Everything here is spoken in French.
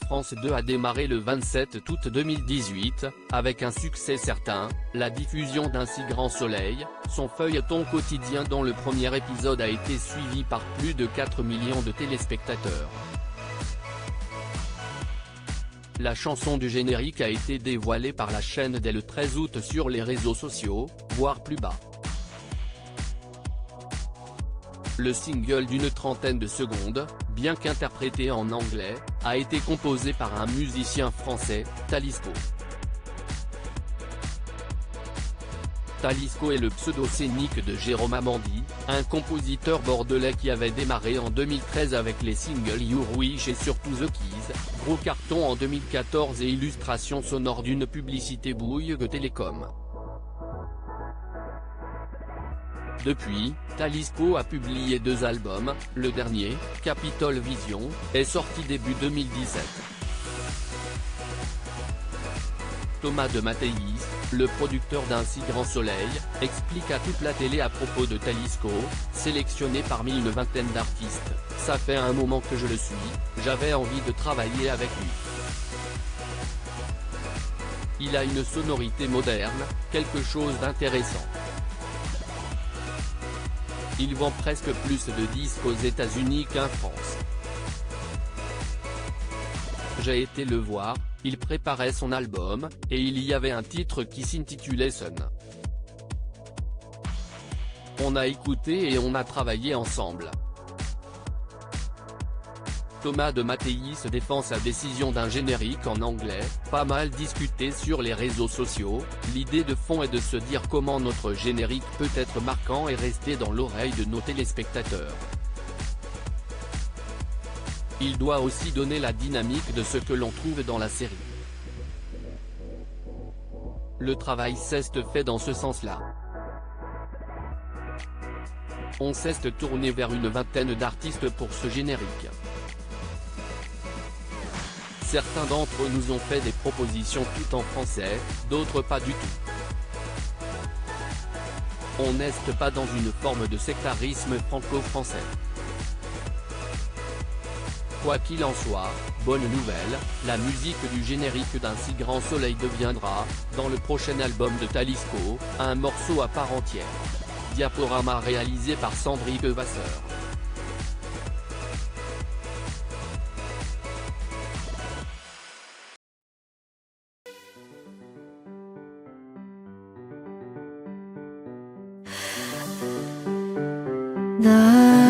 France 2 a démarré le 27 août 2018, avec un succès certain, la diffusion d'Un si grand soleil, son feuilleton quotidien dont le premier épisode a été suivi par plus de 4 millions de téléspectateurs. La chanson du générique a été dévoilée par la chaîne dès le 13 août sur les réseaux sociaux, voire plus bas. Le single d'une trentaine de secondes, bien qu'interprété en anglais, a été composé par un musicien français, Talisco. Talisco est le pseudo scénique de Jérôme Amandi, un compositeur bordelais qui avait démarré en 2013 avec les singles Your Wish et surtout The Keys, gros carton en 2014 et illustration sonore d'une publicité Bouygues Télécom. Depuis, Talisco a publié 2 albums, le dernier, Capitol Vision, est sorti début 2017. Thomas de Mathéis, le producteur d'Un si grand soleil, explique à toute la télé à propos de Talisco, sélectionné parmi une vingtaine d'artistes, « Ça fait un moment que je le suis, j'avais envie de travailler avec lui. Il a une sonorité moderne, quelque chose d'intéressant. Il vend presque plus de disques aux États-Unis qu'en France. J'ai été le voir, il préparait son album, et il y avait un titre qui s'intitulait Sun. On a écouté et on a travaillé ensemble. » Thomas de Mathéis défend sa décision d'un générique en anglais, pas mal discuté sur les réseaux sociaux. L'idée de fond est de se dire comment notre générique peut être marquant et rester dans l'oreille de nos téléspectateurs. Il doit aussi donner la dynamique de ce que l'on trouve dans la série. Le travail s'est fait dans ce sens-là. On s'est tourné vers une vingtaine d'artistes pour ce générique. Certains d'entre eux nous ont fait des propositions tout en français, d'autres pas du tout. On n'est pas dans une forme de sectarisme franco-français. Quoi qu'il en soit, bonne nouvelle, la musique du générique d'Un si grand soleil deviendra, dans le prochain album de Talisco, un morceau à part entière. Diaporama réalisé par Sandrine Vasseur. 나